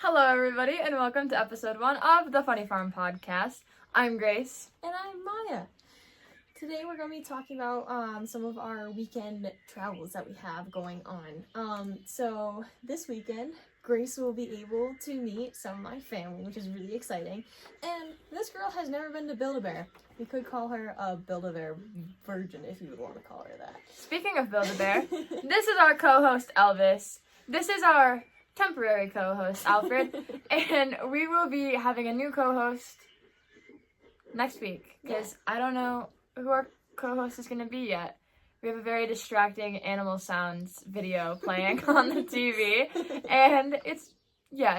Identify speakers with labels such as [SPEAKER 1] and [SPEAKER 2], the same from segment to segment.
[SPEAKER 1] Hello, everybody, and welcome to episode 1 of the Funny Farm podcast. I'm Grace.
[SPEAKER 2] And I'm Maya. Today we're going to be talking about some of our weekend travels that we have going on. So this weekend, Grace will be able to meet some of my family, which is really exciting. And this girl has never been to Build-A-Bear. We could call her a Build-A-Bear virgin if you would want to call her that.
[SPEAKER 1] Speaking of Build-A-Bear, this is our co-host Elvis. This is our temporary co-host Alfred, and we will be having a new co-host next week because I don't know who our co-host is going to be yet. We have a very distracting animal sounds video playing on the TV, and it's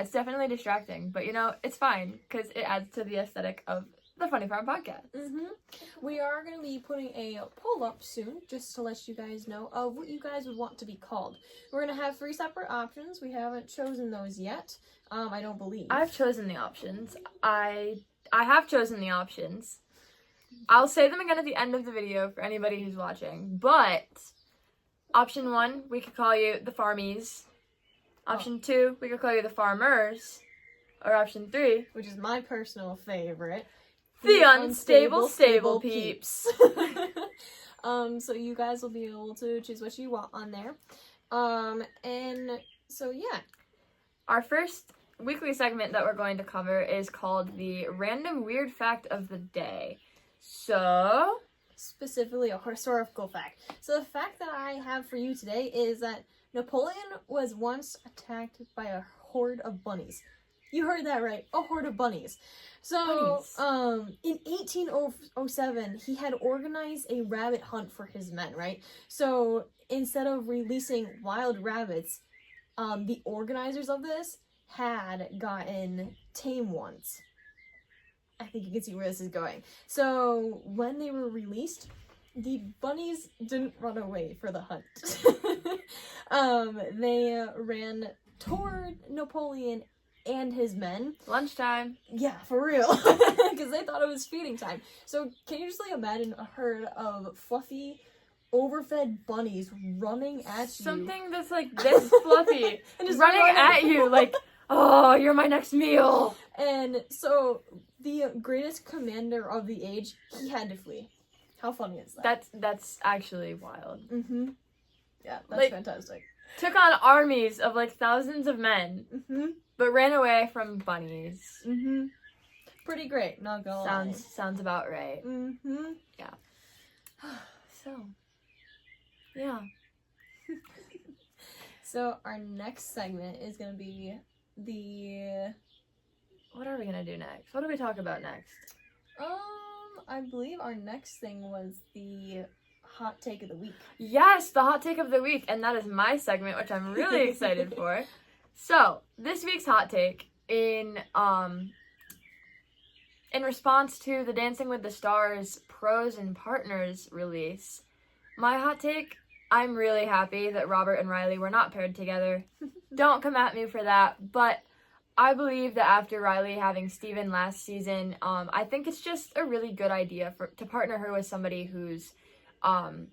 [SPEAKER 1] definitely distracting, but it's fine because it adds to the aesthetic of the Funny Farm podcast.
[SPEAKER 2] We are going to be putting a poll up soon, just to let you guys know of what you guys would want to be called. We're going to have 3 separate options. We haven't chosen those yet. I don't believe.
[SPEAKER 1] I've chosen the options. I have chosen the options. I'll say them again at the end of the video for anybody who's watching. But option 1, we could call you the Farmies. Option 2, we could call you the Farmers. Or option 3,
[SPEAKER 2] which is my personal favorite,
[SPEAKER 1] the Unstable Stable Peeps.
[SPEAKER 2] So you guys will be able to choose what you want on there. And so yeah.
[SPEAKER 1] Our first weekly segment that we're going to cover is called the Random Weird Fact of the Day. So,
[SPEAKER 2] specifically a historical fact. So the fact that I have for you today is that Napoleon was once attacked by a horde of bunnies. You heard that right, a horde of bunnies. So, in 1807, he had organized a rabbit hunt for his men, right? So, instead of releasing wild rabbits, the organizers of this had gotten tame ones. I think you can see where this is going. So, when they were released, the bunnies didn't run away for the hunt. They ran toward Napoleon and his men.
[SPEAKER 1] Lunchtime.
[SPEAKER 2] Yeah, for real. Because they thought it was feeding time. So, can you just imagine a herd of fluffy, overfed bunnies running at you?
[SPEAKER 1] Something that's this fluffy. And just running at you oh, you're my next meal.
[SPEAKER 2] And so, the greatest commander of the age, he had to flee. How funny is that?
[SPEAKER 1] That's actually wild.
[SPEAKER 2] Yeah, that's fantastic.
[SPEAKER 1] Took on armies of thousands of men, but ran away from bunnies.
[SPEAKER 2] Pretty great, not gonna lie.
[SPEAKER 1] Sounds about right. Yeah. So, yeah.
[SPEAKER 2] So our next segment is gonna be
[SPEAKER 1] what are we gonna do next? What do we talk about next?
[SPEAKER 2] I believe our next thing was the hot take of the week.
[SPEAKER 1] Yes, the hot take of the week, and that is my segment, which I'm really excited for. So, this week's hot take in response to the Dancing with the Stars Pros and Partners release, my hot take, I'm really happy that Robert and Riley were not paired together. Don't come at me for that, but I believe that after Riley having Steven last season, I think it's just a really good idea to partner her with somebody who's been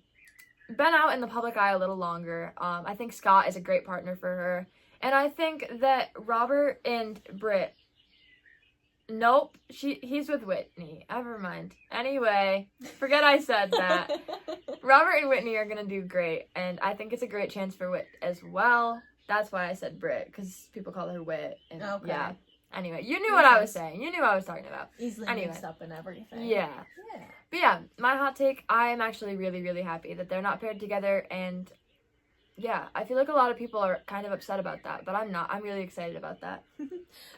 [SPEAKER 1] out in the public eye a little longer. I think Scott is a great partner for her. And I think that Robert and Britt, nope, he's with Whitney. Never mind. Anyway, forget I said that. Robert and Whitney are going to do great. And I think it's a great chance for Whit as well. That's why I said Britt, because people call her Whit. And
[SPEAKER 2] okay.
[SPEAKER 1] Yeah. Anyway, you knew what I was saying. You knew what I was talking about.
[SPEAKER 2] Easily mixed up and everything.
[SPEAKER 1] Yeah. But yeah, my hot take, I'm actually really, really happy that they're not paired together. And yeah, I feel like a lot of people are kind of upset about that, but I'm not. I'm really excited about that.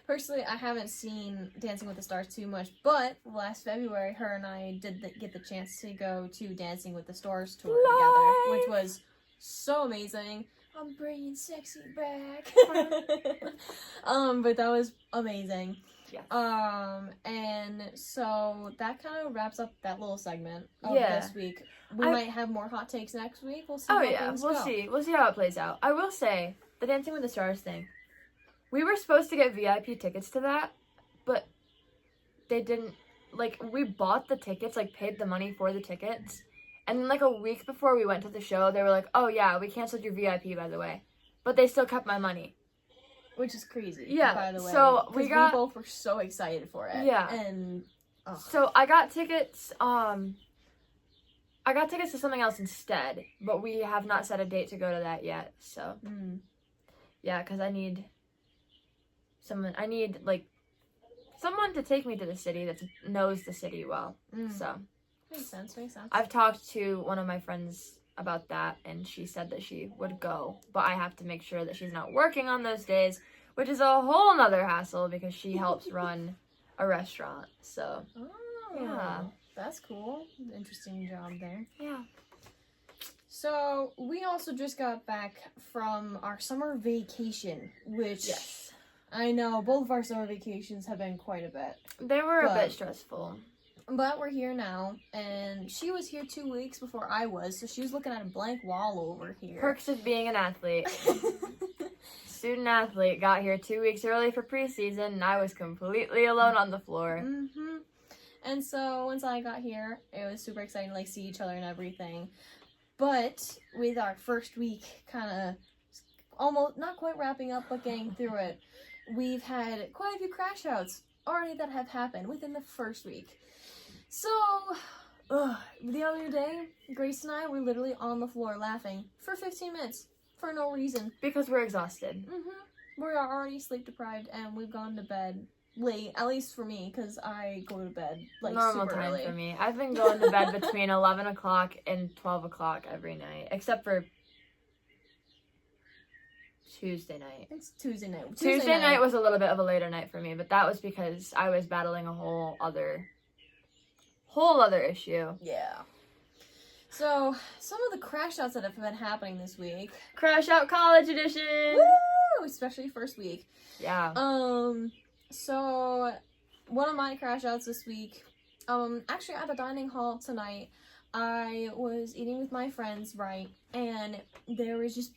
[SPEAKER 2] Personally, I haven't seen Dancing with the Stars too much, but last February, her and I did get the chance to go to Dancing with the Stars tour together, which was so amazing. I'm bringing sexy back. But that was amazing.
[SPEAKER 1] Yeah.
[SPEAKER 2] And so that kind of wraps up that little segment of this week. We might have more hot takes next week. We'll see.
[SPEAKER 1] We'll see. We'll see how it plays out. I will say, the Dancing with the Stars thing, we were supposed to get VIP tickets to that, but they didn't, we bought the tickets, paid the money for the tickets, and then, a week before we went to the show, they were like, oh, yeah, we canceled your VIP, by the way. But they still kept my money.
[SPEAKER 2] which is crazy.
[SPEAKER 1] Yeah,
[SPEAKER 2] by the way.
[SPEAKER 1] so we
[SPEAKER 2] 'cause
[SPEAKER 1] got-
[SPEAKER 2] we both were so excited for it.
[SPEAKER 1] Yeah.
[SPEAKER 2] And
[SPEAKER 1] So I got tickets. I got tickets to something else instead, but we have not set a date to go to that yet. So yeah, because I need someone. I need like someone to take me to the city that knows the city well. So
[SPEAKER 2] makes sense.
[SPEAKER 1] I've talked to one of my friends about that, and she said that she would go, but I have to make sure that she's not working on those days, which is a whole nother hassle because she helps run a restaurant. So yeah.
[SPEAKER 2] That's cool. Interesting job there.
[SPEAKER 1] Yeah.
[SPEAKER 2] So, we also just got back from our summer vacation, which
[SPEAKER 1] Yes.
[SPEAKER 2] I know both of our summer vacations have been quite a bit.
[SPEAKER 1] They were a
[SPEAKER 2] But-
[SPEAKER 1] bit stressful.
[SPEAKER 2] But we're here now, and she was here 2 weeks before I was, so she was looking at a blank wall over here.
[SPEAKER 1] Perks of being an athlete. Student athlete got here 2 weeks early for preseason, and I was completely alone on the floor.
[SPEAKER 2] And so once I got here, it was super exciting to like see each other and everything. But with our first week kind of almost not quite wrapping up but getting through it, we've had quite a few crash outs already that have happened within the first week. So the other day, Grace and I were literally on the floor laughing for 15 minutes for no reason.
[SPEAKER 1] Because we're exhausted.
[SPEAKER 2] We are already sleep deprived and we've gone to bed late, at least for me, because I go to bed like
[SPEAKER 1] Normal
[SPEAKER 2] super
[SPEAKER 1] time
[SPEAKER 2] early.
[SPEAKER 1] for me. I've been going to bed between 11 o'clock and 12 o'clock every night, except for Tuesday night.
[SPEAKER 2] It's Tuesday night.
[SPEAKER 1] Tuesday night was a little bit of a later night for me, but that was because I was battling a whole other issue.
[SPEAKER 2] Yeah. So, some of the crash outs that have been happening this week.
[SPEAKER 1] Crash Out College Edition!
[SPEAKER 2] Woo! Especially first week.
[SPEAKER 1] Yeah.
[SPEAKER 2] So, one of my crash outs this week, actually at the dining hall tonight, I was eating with my friends, right? And there was just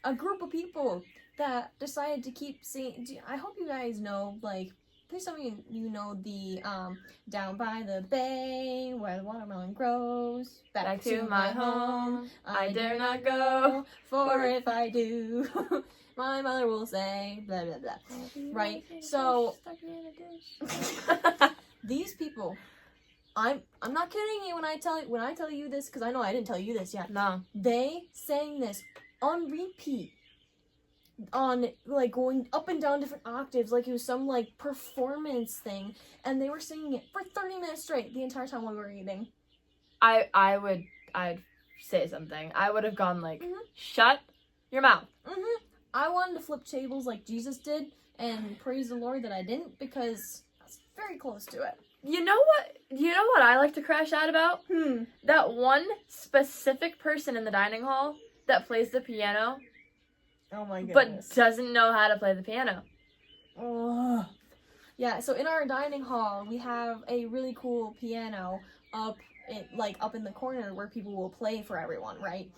[SPEAKER 2] a group of people that decided to keep singing. I hope you guys know, like, please tell me you know the, down by the bay, where the watermelon grows,
[SPEAKER 1] Back to my home, I dare not go,
[SPEAKER 2] for if I do, my mother will say, blah, blah, blah. Right, so these people, I'm not kidding you when I tell you this, because I know I didn't tell you this yet.
[SPEAKER 1] No.
[SPEAKER 2] They sang this on repeat, on like going up and down different octaves, like it was some like performance thing, and they were singing it for 30 minutes straight the entire time while we were eating.
[SPEAKER 1] I'd say something. I would have gone like, shut your mouth.
[SPEAKER 2] I wanted to flip tables like Jesus did, and praise the Lord that I didn't, because I was very close to it.
[SPEAKER 1] You know what I like to crash out about? That one specific person in the dining hall that plays the piano,
[SPEAKER 2] Oh my
[SPEAKER 1] but doesn't know how to play the piano.
[SPEAKER 2] Ugh. Yeah, so in our dining hall, we have a really cool piano up in the corner where people will play for everyone, right?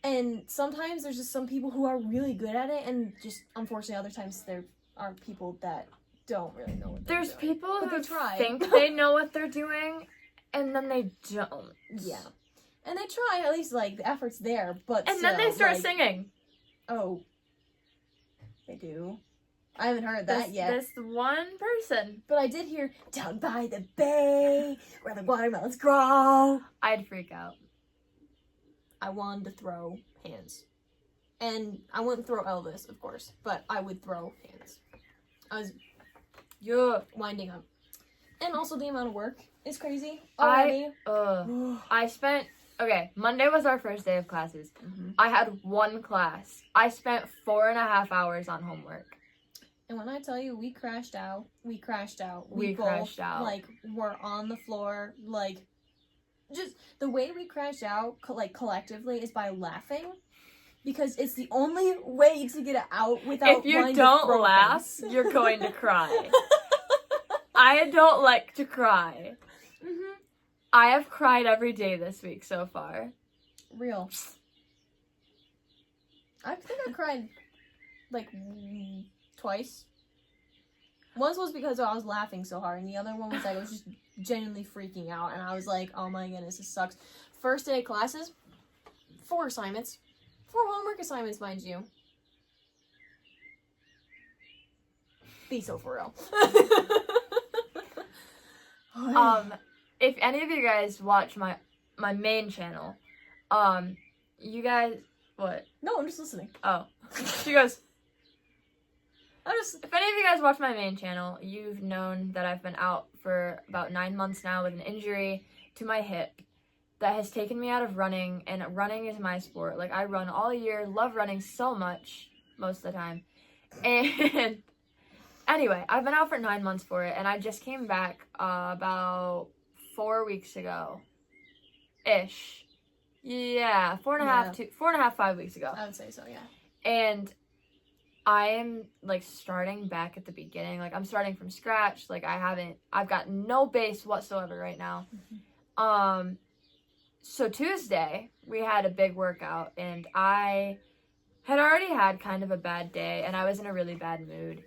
[SPEAKER 2] And sometimes there's just some people who are really good at it, and just unfortunately other times there are people that don't really know what they're
[SPEAKER 1] There's
[SPEAKER 2] doing.
[SPEAKER 1] people
[SPEAKER 2] But
[SPEAKER 1] who
[SPEAKER 2] they try.
[SPEAKER 1] think they know what they're doing, and then they don't.
[SPEAKER 2] Yeah. And they try, at least like the effort's there, but
[SPEAKER 1] And then they
[SPEAKER 2] still,
[SPEAKER 1] start
[SPEAKER 2] like,
[SPEAKER 1] singing.
[SPEAKER 2] Oh. They do. I haven't heard that yet.
[SPEAKER 1] This one person.
[SPEAKER 2] But I did hear down by the bay where the watermelons grow.
[SPEAKER 1] I'd freak out.
[SPEAKER 2] I wanted to throw hands. And I wouldn't throw Elvis, of course, but I would throw hands. I was winding up. And also the amount of work is crazy already.
[SPEAKER 1] Monday was our first day of classes. I had one class. I spent 4.5 hours on homework.
[SPEAKER 2] And when I tell you we crashed out.
[SPEAKER 1] We
[SPEAKER 2] both,
[SPEAKER 1] crashed out.
[SPEAKER 2] Like, were on the floor, like, just the way we crashed out, collectively, is by laughing. Because it's the only way to get it out without
[SPEAKER 1] If you
[SPEAKER 2] wanting to
[SPEAKER 1] don't
[SPEAKER 2] throw
[SPEAKER 1] laugh,
[SPEAKER 2] things.
[SPEAKER 1] you're going to cry. I don't like to cry. I have cried every day this week so far.
[SPEAKER 2] Real. I think I cried, like, twice. Once was because I was laughing so hard, and the other one was like I was just genuinely freaking out, and I was like, oh my goodness, this sucks. First day of classes, 4 assignments. 4 homework assignments, mind you. Be so for real.
[SPEAKER 1] If any of you guys watch my main channel, you guys, what?
[SPEAKER 2] No, I'm just listening.
[SPEAKER 1] Oh, she goes.
[SPEAKER 2] If
[SPEAKER 1] If any of you guys watch my main channel, you've known that I've been out for about 9 months now with an injury to my hip that has taken me out of running, and running is my sport. Like, I run all year, love running so much most of the time. And anyway, I've been out for 9 months for it, and I just came back about 4 weeks ago. Ish. Yeah, 4.5, 5 weeks ago.
[SPEAKER 2] I would say so, yeah.
[SPEAKER 1] And I am, like, starting back at the beginning. Like, I'm starting from scratch. Like, I've got no base whatsoever right now.
[SPEAKER 2] Mm-hmm.
[SPEAKER 1] So Tuesday, we had a big workout, and I had already had kind of a bad day, and I was in a really bad mood.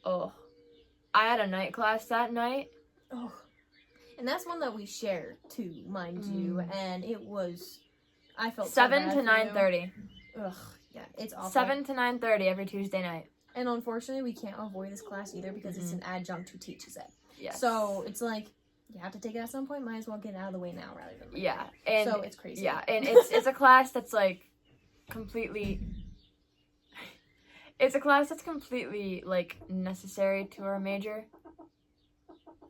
[SPEAKER 1] Oh. I had a night class that night.
[SPEAKER 2] Oh. And that's one that we share, too, mind you. And it was, I felt
[SPEAKER 1] 7
[SPEAKER 2] so
[SPEAKER 1] to
[SPEAKER 2] bad for
[SPEAKER 1] 9:30.
[SPEAKER 2] you. Ugh, yeah, it's awful.
[SPEAKER 1] 7 to 9:30 every Tuesday night.
[SPEAKER 2] And unfortunately, we can't avoid this class either because it's an adjunct who teaches it.
[SPEAKER 1] Yes.
[SPEAKER 2] So it's like, you have to take it at some point, might as well get it out of the way now rather than later.
[SPEAKER 1] Yeah. And
[SPEAKER 2] so it's crazy.
[SPEAKER 1] Yeah, and it's a class that's, like, completely... It's a class that's completely, like, necessary to our major.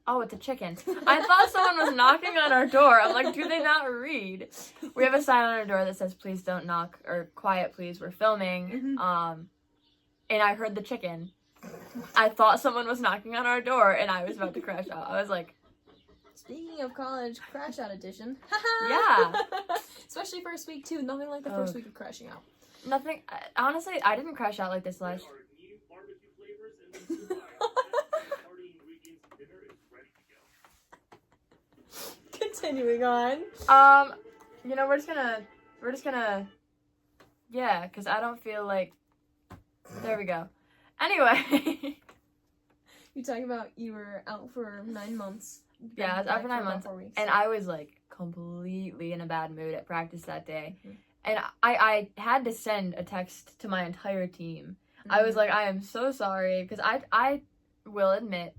[SPEAKER 1] Oh, it's a chicken. I thought someone was knocking on our door. I'm like, do they not read? We have a sign on our door that says, please don't knock, or quiet, please, we're filming.
[SPEAKER 2] Mhm.
[SPEAKER 1] And I heard the chicken. I thought someone was knocking on our door, and I was about to crash out. I was like...
[SPEAKER 2] Speaking of college, crash out edition.
[SPEAKER 1] Yeah.
[SPEAKER 2] Especially first week, too. Nothing like the first week of crashing out.
[SPEAKER 1] Nothing... Honestly, I didn't crash out like this last...
[SPEAKER 2] Continuing on.
[SPEAKER 1] You know, we're just gonna, yeah, because I don't feel like, there we go. Anyway.
[SPEAKER 2] You talking about you were out for 9 months.
[SPEAKER 1] Yeah, I was out for 9
[SPEAKER 2] about
[SPEAKER 1] months,
[SPEAKER 2] 4 weeks.
[SPEAKER 1] and I was, like, completely in a bad mood at practice that day. And I had to send a text to my entire team. I was like, I am so sorry, because I will admit,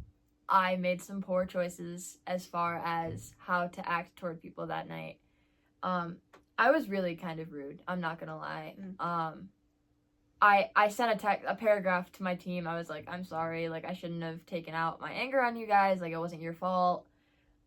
[SPEAKER 1] I made some poor choices as far as how to act toward people that night. I was really kind of rude. I'm not gonna lie. I sent a paragraph to my team. I was like, I'm sorry. Like, I shouldn't have taken out my anger on you guys. Like, it wasn't your fault.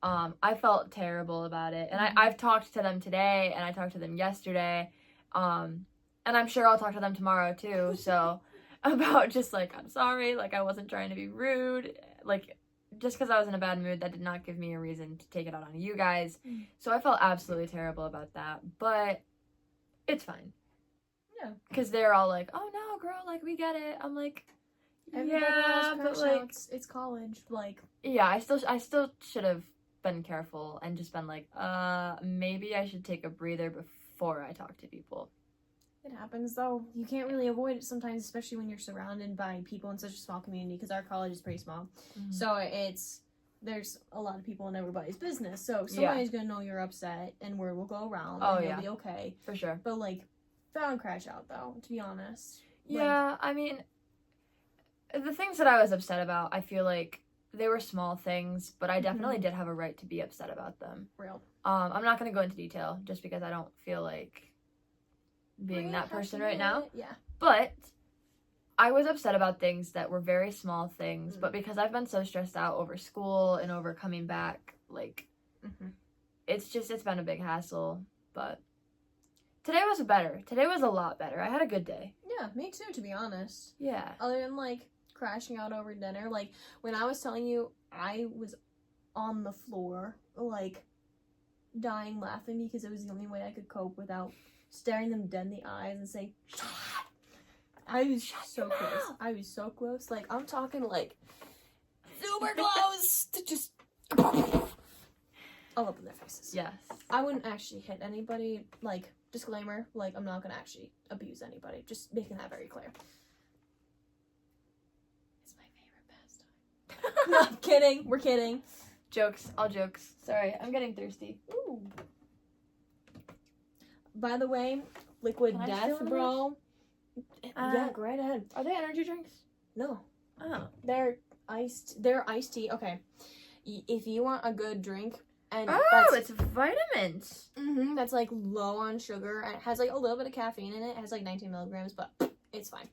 [SPEAKER 1] I felt terrible about it. And I've talked to them today, and I talked to them yesterday. And I'm sure I'll talk to them tomorrow, too. So, about just, like, I'm sorry. Like, I wasn't trying to be rude. Like, just because I was in a bad mood, that did not give me a reason to take it out on you guys. So I felt absolutely terrible about that. But it's fine.
[SPEAKER 2] Yeah.
[SPEAKER 1] Because they're all like, oh no, girl, like, we get it. I'm like,
[SPEAKER 2] Everybody
[SPEAKER 1] yeah,
[SPEAKER 2] else
[SPEAKER 1] but
[SPEAKER 2] crash
[SPEAKER 1] like...
[SPEAKER 2] outs. It's college. Like...
[SPEAKER 1] Yeah, I still should have been careful and just been like, maybe I should take a breather before I talk to people.
[SPEAKER 2] It happens, though. You can't really avoid it sometimes, especially when you're surrounded by people in such a small community, because our college is pretty small. So there's a lot of people in everybody's business. So somebody's going to know you're upset, and word will go around, and you'll be okay.
[SPEAKER 1] For sure.
[SPEAKER 2] But, like, found crash out, though, to be honest.
[SPEAKER 1] Yeah, I mean, the things that I was upset about, I feel like they were small things, but I definitely did have a right to be upset about them.
[SPEAKER 2] Real.
[SPEAKER 1] I'm not going to go into detail, just because I don't feel like being that person right now.
[SPEAKER 2] Yeah.
[SPEAKER 1] But I was upset about things that were very small things, but because I've been so stressed out over school and over coming back, like, it's been a big hassle. But today was better. Today was a lot better. I had a good day.
[SPEAKER 2] Yeah, me too, to be honest.
[SPEAKER 1] Yeah.
[SPEAKER 2] Other than, like, crashing out over dinner, like, when I was telling you, I was on the floor, like, dying laughing because it was the only way I could cope without staring them dead in the eyes and saying, shut up. I was so close. I was so close. Like, I'm talking, like, super close to just all up in their faces.
[SPEAKER 1] Yes.
[SPEAKER 2] I wouldn't actually hit anybody. Like, disclaimer, like, I'm not gonna actually abuse anybody. Just making that very clear. It's my favorite pastime. No, I'm kidding. We're kidding.
[SPEAKER 1] Jokes. All jokes. Sorry, I'm getting thirsty.
[SPEAKER 2] Ooh. By the way, Liquid
[SPEAKER 1] Can I
[SPEAKER 2] Death,
[SPEAKER 1] steal one of
[SPEAKER 2] bro. Yeah, go right ahead.
[SPEAKER 1] Are they energy drinks?
[SPEAKER 2] No.
[SPEAKER 1] Oh.
[SPEAKER 2] They're iced tea. Okay. If you want a good drink, and
[SPEAKER 1] Oh, it's vitamins.
[SPEAKER 2] that's like low on sugar, and it has like a little bit of caffeine in it. It has like 19 milligrams, but it's fine.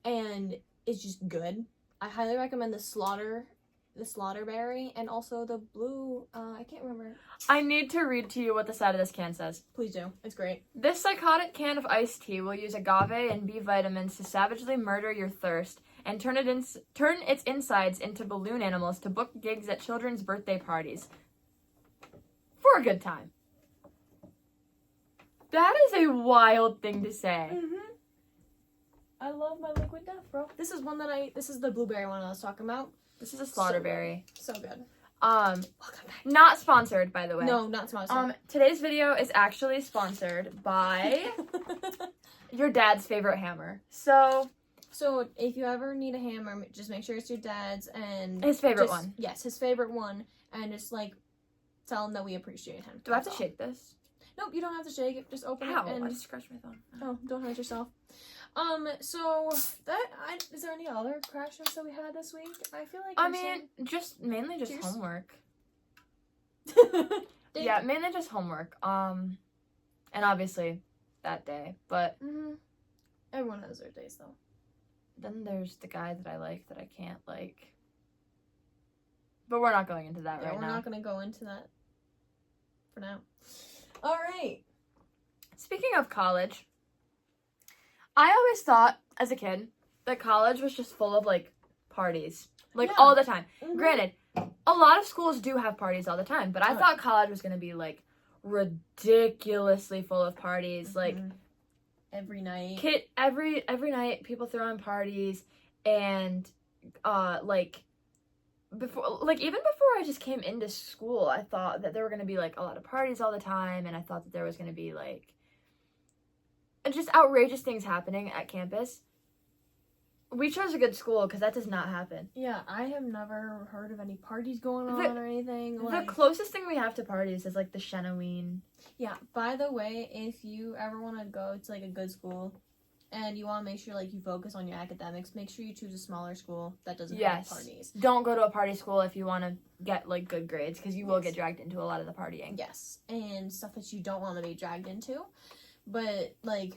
[SPEAKER 2] And it's just good. I highly recommend the Slaughterberry, and also the blue, I can't remember.
[SPEAKER 1] I need to read to you what the side of this can says.
[SPEAKER 2] Please do. It's great.
[SPEAKER 1] This psychotic can of iced tea will use agave and B vitamins to savagely murder your thirst and turn its insides into balloon animals to book gigs at children's birthday parties. For a good time. That is a wild thing to say.
[SPEAKER 2] I love my liquid death, bro. This is the blueberry one I was talking about.
[SPEAKER 1] This is a Slaughterberry.
[SPEAKER 2] So good.
[SPEAKER 1] Welcome back. Not sponsored, by the way.
[SPEAKER 2] No, not sponsored.
[SPEAKER 1] Today's video is actually sponsored by your dad's favorite hammer. So
[SPEAKER 2] if you ever need a hammer, just make sure it's your dad's and
[SPEAKER 1] his favorite one.
[SPEAKER 2] Yes, his favorite one, and just like tell him that we appreciate him.
[SPEAKER 1] Do I have to shake this?
[SPEAKER 2] Nope, you don't have to shake it. Just open
[SPEAKER 1] Ow,
[SPEAKER 2] it and
[SPEAKER 1] I just scratched my thumb.
[SPEAKER 2] oh, don't hurt yourself. So is there any other crashes that we had this week? I feel like
[SPEAKER 1] mainly just
[SPEAKER 2] Cheers.
[SPEAKER 1] homework.
[SPEAKER 2] some...
[SPEAKER 1] Yeah, mainly just homework. And obviously that day, but
[SPEAKER 2] Everyone has their days though.
[SPEAKER 1] then there's the guy that I like that I can't like. But we're not going into that right
[SPEAKER 2] we're
[SPEAKER 1] now.
[SPEAKER 2] not gonna go into that for now. All right.
[SPEAKER 1] Speaking of college, I always thought as a kid that college was just full of like parties, like
[SPEAKER 2] Yeah.
[SPEAKER 1] all the time. Granted, a lot of schools do have parties all the time, but I
[SPEAKER 2] Oh.
[SPEAKER 1] thought college was gonna be like ridiculously full of parties, like
[SPEAKER 2] every night.
[SPEAKER 1] every night people throwing parties, and like even before I just came into school, I thought that there were gonna be like a lot of parties all the time, and I thought that there was gonna be like just outrageous things happening at campus. We chose a good school because that does not happen.
[SPEAKER 2] Yeah, I have never heard of any parties going on or anything.
[SPEAKER 1] The closest thing we have to parties is like the Shenoween.
[SPEAKER 2] Yeah, by the way, if you ever want to go to like a good school and you want to make sure like you focus on your academics, make sure you choose a smaller school that doesn't have parties.
[SPEAKER 1] Don't go to a party school if you want to get like good grades, because you will get dragged into a lot of the partying.
[SPEAKER 2] Yes, and stuff that you don't want to be dragged into. But like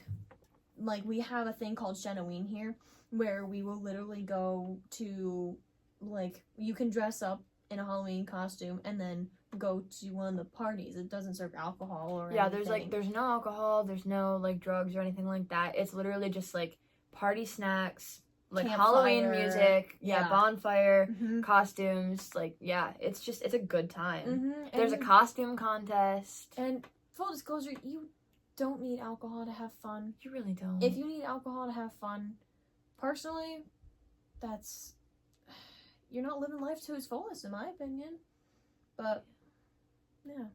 [SPEAKER 2] we have a thing called Shenoween here, where we will literally go to, like, you can dress up in a Halloween costume and then go to one of the parties. It doesn't serve alcohol or anything.
[SPEAKER 1] There's no alcohol, there's no like drugs or anything like that. It's literally just like party snacks, like Halloween music, bonfire, costumes, like it's a good time. There's a costume contest.
[SPEAKER 2] And full disclosure, you don't need alcohol to have fun.
[SPEAKER 1] You really don't.
[SPEAKER 2] If you need alcohol to have fun, personally, you're not living life to its fullest, in my opinion. But yeah.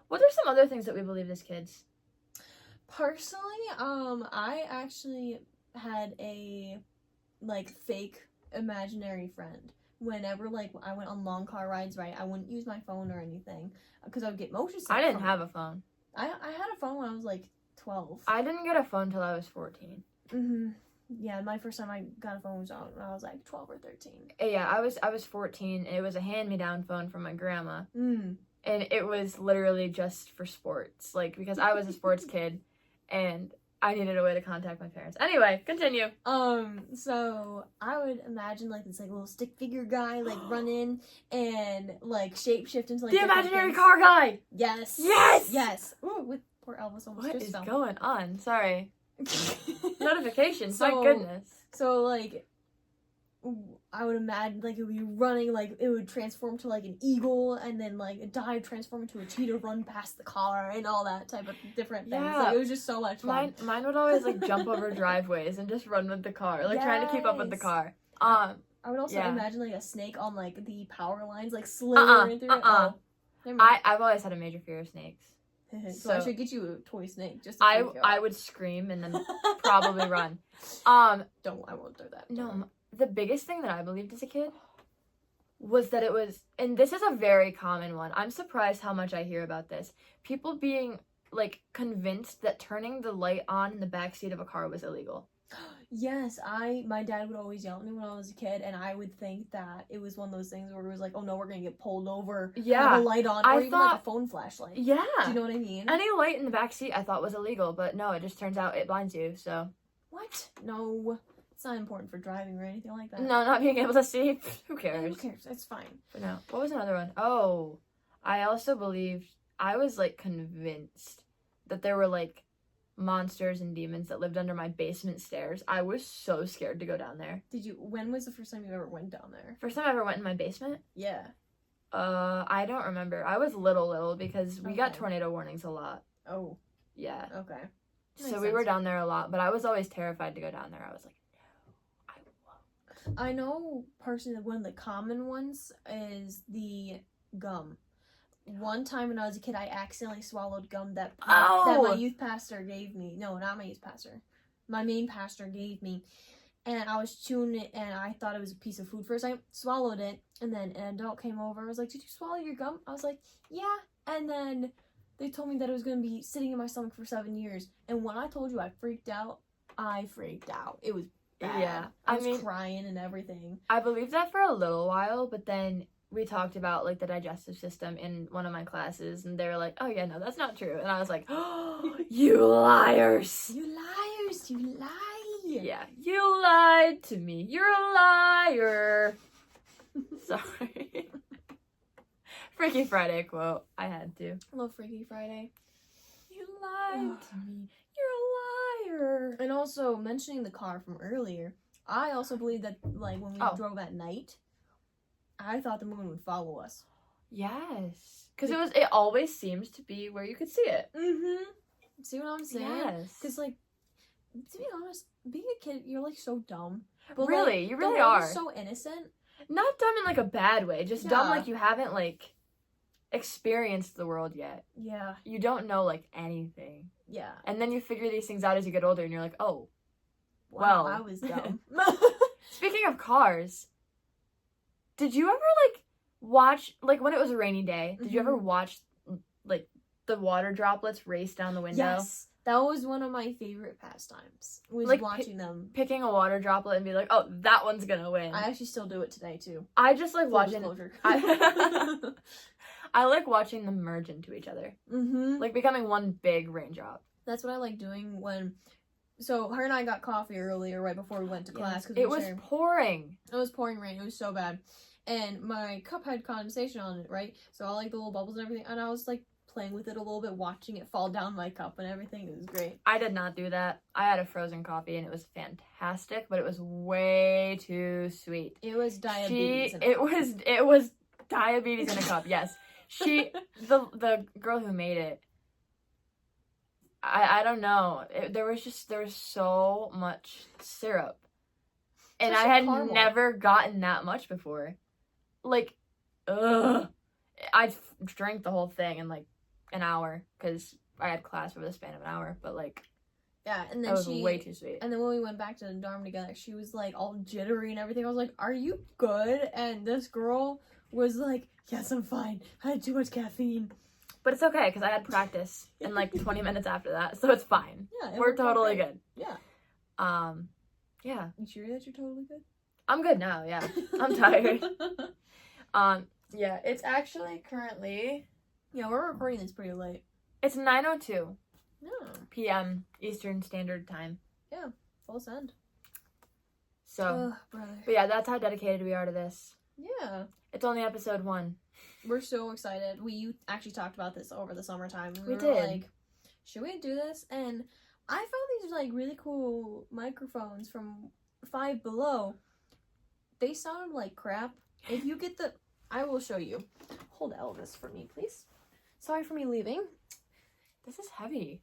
[SPEAKER 1] What are some other things that we believe as kids?
[SPEAKER 2] Personally, I actually had a like fake imaginary friend. Whenever like I went on long car rides, right, I wouldn't use my phone or anything because I would get motion sick.
[SPEAKER 1] I didn't have a phone.
[SPEAKER 2] I had a phone when I was like 12.
[SPEAKER 1] I didn't get a phone till I was 14.
[SPEAKER 2] Yeah, my first time I got a phone was when I was like 12 or 13.
[SPEAKER 1] Yeah, I was 14. It was a hand-me-down phone from my grandma.
[SPEAKER 2] Mm.
[SPEAKER 1] And it was literally just for sports. Like, because I was a sports kid and I needed a way to contact my parents. Anyway, continue.
[SPEAKER 2] So I would imagine like this like little stick figure guy like run in and like shapeshift into like
[SPEAKER 1] the imaginary car guy!
[SPEAKER 2] Yes.
[SPEAKER 1] Yes!
[SPEAKER 2] Yes. Ooh, with poor Elvis almost
[SPEAKER 1] What
[SPEAKER 2] just
[SPEAKER 1] is
[SPEAKER 2] fell.
[SPEAKER 1] going on? Sorry. Notifications,
[SPEAKER 2] So-
[SPEAKER 1] my goodness.
[SPEAKER 2] So like I would imagine like it would be running, like it would transform to like an eagle and then like dive, transform into a cheetah, run past the car and all that type of different things.
[SPEAKER 1] Yeah.
[SPEAKER 2] Like it was just so much fun.
[SPEAKER 1] Mine would always like jump over driveways and just run with the car, like trying to keep up with the
[SPEAKER 2] Yes.
[SPEAKER 1] car.
[SPEAKER 2] I would also
[SPEAKER 1] yeah.
[SPEAKER 2] imagine like a snake on like the power lines, like slithering through it. Oh, never mind.
[SPEAKER 1] I've always had a major fear of snakes.
[SPEAKER 2] So I
[SPEAKER 1] so-
[SPEAKER 2] should get you a toy snake just to freak you
[SPEAKER 1] I
[SPEAKER 2] out.
[SPEAKER 1] would scream and then probably run.
[SPEAKER 2] I won't do that.
[SPEAKER 1] No, the biggest thing that I believed as a kid was that it was, and this is a very common one. I'm surprised how much I hear about this. People being like convinced that turning the light on in the backseat of a car was illegal.
[SPEAKER 2] Yes, my dad would always yell at me when I was a kid, and I would think that it was one of those things where it was like, oh no, we're gonna get pulled over.
[SPEAKER 1] Yeah.
[SPEAKER 2] Have a light on,
[SPEAKER 1] I
[SPEAKER 2] or even like
[SPEAKER 1] thought-
[SPEAKER 2] a phone flashlight.
[SPEAKER 1] Yeah.
[SPEAKER 2] Do you know what I mean?
[SPEAKER 1] Any light in the backseat I thought was illegal, but no, it just turns out it blinds you, so.
[SPEAKER 2] What? No, it's not important for driving or anything like that.
[SPEAKER 1] No, not being able to see. Who
[SPEAKER 2] Who
[SPEAKER 1] cares?
[SPEAKER 2] cares? It's fine.
[SPEAKER 1] But no. What was another one? Oh, I also believed, I was like convinced that there were like monsters and demons that lived under my basement stairs. I was so scared to go down there.
[SPEAKER 2] When was the first time you ever went down there?
[SPEAKER 1] First time I ever went in my basement?
[SPEAKER 2] Yeah.
[SPEAKER 1] I don't remember. I was little because we got
[SPEAKER 2] Okay.
[SPEAKER 1] tornado warnings a lot.
[SPEAKER 2] Oh,
[SPEAKER 1] Yeah.
[SPEAKER 2] okay.
[SPEAKER 1] So
[SPEAKER 2] Makes
[SPEAKER 1] we were
[SPEAKER 2] sense.
[SPEAKER 1] down there a lot, but I was always terrified to go down there. I was like, no, I won't.
[SPEAKER 2] I know personally one of the common ones is the gum. One time when I was a kid, I accidentally swallowed gum that
[SPEAKER 1] Oh!
[SPEAKER 2] my youth pastor gave me. No, not my youth pastor. My main pastor gave me. And I was chewing it, and I thought it was a piece of food first. I swallowed it, and then an adult came over and was like, "Did you swallow your gum?" I was like, "Yeah." And then they told me that it was going to be sitting in my stomach for 7 years. And when I told you I freaked out, I freaked out. It was bad.
[SPEAKER 1] Yeah.
[SPEAKER 2] I
[SPEAKER 1] I
[SPEAKER 2] was
[SPEAKER 1] mean-
[SPEAKER 2] crying and everything.
[SPEAKER 1] I believed that for a little while, but then we talked about like the digestive system in one of my classes, and they were like, "Oh yeah, no, that's not true," and I was like, "Oh, you liars!"
[SPEAKER 2] You liars! You lie!
[SPEAKER 1] Yeah, you lied to me. You're a liar. Sorry. Freaky Friday quote. I had to.
[SPEAKER 2] I love Freaky Friday.
[SPEAKER 1] You lied to me. You're a liar.
[SPEAKER 2] And also, mentioning the car from earlier, I also believe that, like, when we
[SPEAKER 1] Oh.
[SPEAKER 2] drove at night, I thought the moon would follow us.
[SPEAKER 1] Yes, because it always seems to be where you could see it.
[SPEAKER 2] Mm-hmm. See what I'm saying?
[SPEAKER 1] Yes.
[SPEAKER 2] Because, like, to be honest, being a kid, you're, like, so dumb. But,
[SPEAKER 1] Really,
[SPEAKER 2] like,
[SPEAKER 1] you
[SPEAKER 2] the
[SPEAKER 1] really
[SPEAKER 2] world
[SPEAKER 1] are.
[SPEAKER 2] is so innocent.
[SPEAKER 1] Not dumb in like a bad way, just dumb
[SPEAKER 2] Yeah.
[SPEAKER 1] like you haven't like experienced the world yet.
[SPEAKER 2] Yeah.
[SPEAKER 1] You don't know like anything.
[SPEAKER 2] Yeah.
[SPEAKER 1] And then you figure these things out as you get older and you're like, "Oh,
[SPEAKER 2] Wow,
[SPEAKER 1] Well.
[SPEAKER 2] I was dumb.
[SPEAKER 1] speaking of cars, did you ever like watch like when it was a rainy day, did you ever watch like the water droplets race down the window?"
[SPEAKER 2] Yes. That was one of my favorite pastimes. Was
[SPEAKER 1] Like,
[SPEAKER 2] watching them.
[SPEAKER 1] Picking a water droplet and be like, "Oh, that one's going to win."
[SPEAKER 2] I actually still do it today, too.
[SPEAKER 1] I just like
[SPEAKER 2] Full
[SPEAKER 1] watching
[SPEAKER 2] disclosure.
[SPEAKER 1] I like watching them merge into each other.
[SPEAKER 2] Mm-hmm.
[SPEAKER 1] Like becoming one big raindrop.
[SPEAKER 2] That's what I like doing when. So her and I got coffee earlier, right before we went to class. Cause
[SPEAKER 1] It was pouring.
[SPEAKER 2] It was pouring rain. It was so bad, and my cup had condensation on it, right? So all like the little bubbles and everything, and I was like playing with it a little bit, watching it fall down my cup and everything. It was great.
[SPEAKER 1] I did not do that. I had a frozen coffee and it was fantastic, but it was way too sweet.
[SPEAKER 2] It was diabetes.
[SPEAKER 1] It was diabetes in a cup. Yes, the girl who made it. I don't know. There was so much syrup, and
[SPEAKER 2] Just
[SPEAKER 1] I had
[SPEAKER 2] caramel.
[SPEAKER 1] never gotten that much before. Like, ugh. I drank the whole thing in like an hour because I had class over the span of an hour. But like,
[SPEAKER 2] Yeah, and
[SPEAKER 1] that
[SPEAKER 2] then
[SPEAKER 1] was way too sweet.
[SPEAKER 2] And then when we went back to the dorm together, she was like all jittery and everything. I was like, "Are you good?" And this girl was like, "Yes, I'm fine. I had too much caffeine."
[SPEAKER 1] But it's okay because I had practice in like 20 minutes after that, so it's fine.
[SPEAKER 2] Yeah, it
[SPEAKER 1] We're
[SPEAKER 2] worked out
[SPEAKER 1] totally
[SPEAKER 2] great.
[SPEAKER 1] good.
[SPEAKER 2] Yeah.
[SPEAKER 1] Yeah,
[SPEAKER 2] You sure that you're totally good?
[SPEAKER 1] I'm good now. Yeah, I'm tired. Yeah, it's actually currently
[SPEAKER 2] Yeah, we're recording this pretty late.
[SPEAKER 1] it's 9:02
[SPEAKER 2] Yeah,
[SPEAKER 1] p.m. Eastern Standard Time.
[SPEAKER 2] full send.
[SPEAKER 1] So,
[SPEAKER 2] Ugh, brother.
[SPEAKER 1] but yeah, that's how dedicated we are to this.
[SPEAKER 2] Yeah,
[SPEAKER 1] It's only episode 1.
[SPEAKER 2] we're so excited. We actually talked about this over the summertime.
[SPEAKER 1] We
[SPEAKER 2] were
[SPEAKER 1] did.
[SPEAKER 2] Like, should we do this? And I found these like really cool microphones from Five Below. They sounded like crap. If you get the, I will show you. Hold Elvis for me, please. Sorry for me leaving.
[SPEAKER 1] This is heavy.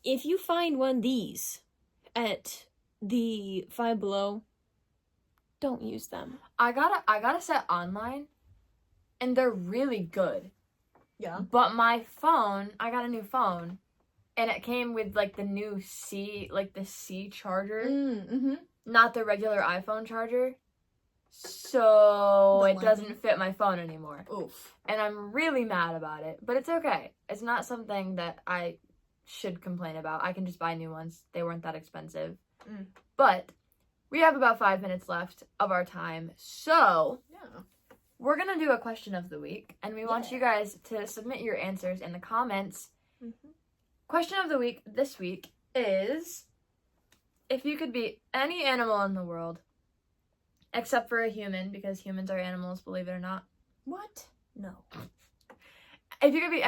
[SPEAKER 2] If you find one of these at the Five Below, don't use them.
[SPEAKER 1] I got a set online, and they're really good.
[SPEAKER 2] Yeah.
[SPEAKER 1] But my phone, I got a new phone, and it came with like the new the C charger,
[SPEAKER 2] Mm-hmm.
[SPEAKER 1] not the regular iPhone charger. So
[SPEAKER 2] The
[SPEAKER 1] it
[SPEAKER 2] lightning.
[SPEAKER 1] doesn't fit my phone anymore.
[SPEAKER 2] Oof.
[SPEAKER 1] And I'm really mad about it. But it's okay. It's not something that I should complain about. I can just buy new ones. They weren't that expensive. But we have about 5 minutes left of our time. So
[SPEAKER 2] Yeah.
[SPEAKER 1] we're going to do a question of the week. And we want
[SPEAKER 2] Yeah.
[SPEAKER 1] you guys to submit your answers in the comments.
[SPEAKER 2] Mm-hmm.
[SPEAKER 1] Question of the week this week is, if you could be any animal in the world, except for a human, because humans are animals, believe it or not.
[SPEAKER 2] What? No.
[SPEAKER 1] If you could be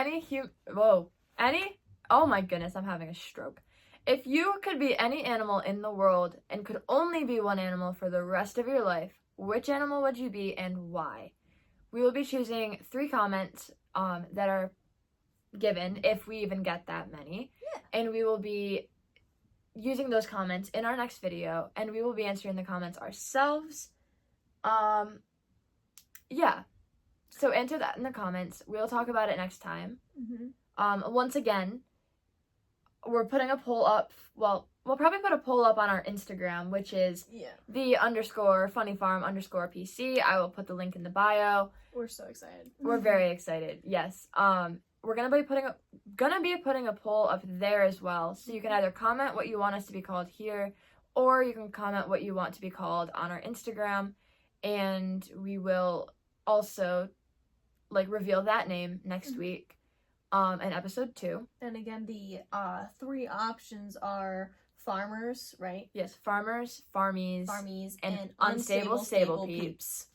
[SPEAKER 1] oh my goodness, I'm having a stroke. If you could be any animal in the world and could only be one animal for the rest of your life, which animal would you be and why? We will be choosing 3 comments that are given, if we even get that many.
[SPEAKER 2] Yeah.
[SPEAKER 1] And we will be using those comments in our next video, and we will be answering the comments ourselves. Yeah. So enter that in the comments. We'll talk about it next time.
[SPEAKER 2] Mm-hmm.
[SPEAKER 1] Once again, we're putting a poll up. Well, we'll probably put a poll up on our Instagram, which is _funnyfarm_PC. I will put the link in the bio.
[SPEAKER 2] We're so excited.
[SPEAKER 1] We're very excited. Yes. We're gonna be putting a poll up there as well. So you can either comment what you want us to be called here, or you can comment what you want to be called on our Instagram, and we will also reveal that name next week. In episode 2.
[SPEAKER 2] And again, the 3 options are farmers, right?
[SPEAKER 1] Yes, farmers, farmies,
[SPEAKER 2] and
[SPEAKER 1] unstable stable
[SPEAKER 2] peeps.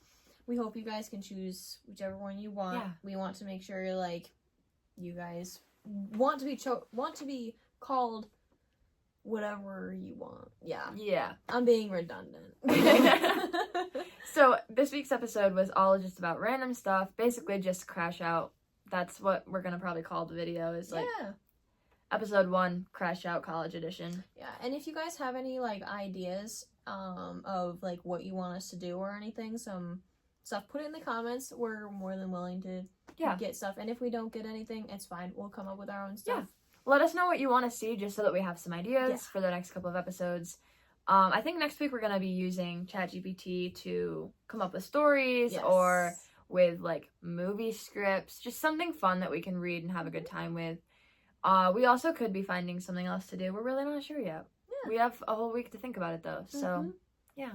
[SPEAKER 2] We hope you guys can choose whichever one you want.
[SPEAKER 1] Yeah.
[SPEAKER 2] We want to make sure you guys want to be called whatever you want. Yeah.
[SPEAKER 1] Yeah.
[SPEAKER 2] I'm being redundant.
[SPEAKER 1] So this week's episode was all just about random stuff, basically just Crash Out. That's what we're gonna probably call the video, is episode 1, Crash Out College Edition.
[SPEAKER 2] Yeah, and if you guys have any ideas of what you want us to do or anything, some stuff, put it in the comments. We're more than willing to get stuff, and if we don't get anything, it's fine. We'll come up with our own stuff.
[SPEAKER 1] Yeah. Let us know what you want to see, just so that we have some ideas for the next couple of episodes. I think next week we're gonna be using ChatGPT to come up with stories or with movie scripts, just something fun that we can read and have a good time with. We also could be finding something else to do. We're really not sure yet. Yeah. We have a whole week to think about it though. So, yeah.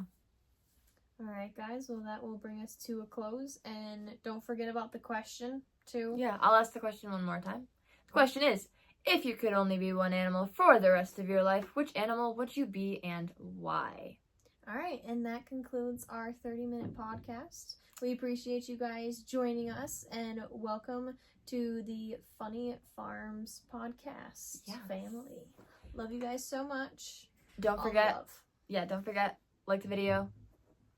[SPEAKER 2] All right, guys. Well, that will bring us to a close, and don't forget about the question too.
[SPEAKER 1] Yeah, I'll ask the question one more time. The question is, if you could only be one animal for the rest of your life, which animal would you be and why?
[SPEAKER 2] All right, and that concludes our 30-minute podcast. We appreciate you guys joining us, and welcome to the Funny Farms podcast family. Love you guys so much.
[SPEAKER 1] Don't forget, like the video.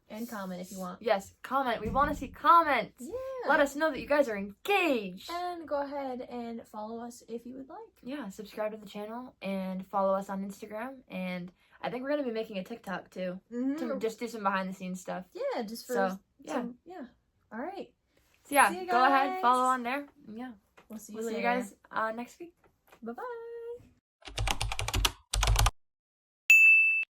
[SPEAKER 2] And comment if you want.
[SPEAKER 1] Yes, comment. We want to see comments.
[SPEAKER 2] Yeah.
[SPEAKER 1] Let us know that you guys are engaged.
[SPEAKER 2] And go ahead and follow us if you would like.
[SPEAKER 1] Yeah, subscribe to the channel and follow us on Instagram. And I think we're going to be making a TikTok too. To just do some behind the scenes stuff.
[SPEAKER 2] Yeah, just for some, All right.
[SPEAKER 1] So yeah, go ahead, follow on there. Yeah.
[SPEAKER 2] We'll see you
[SPEAKER 1] We'll
[SPEAKER 2] later.
[SPEAKER 1] see you guys next week.
[SPEAKER 2] Bye-bye.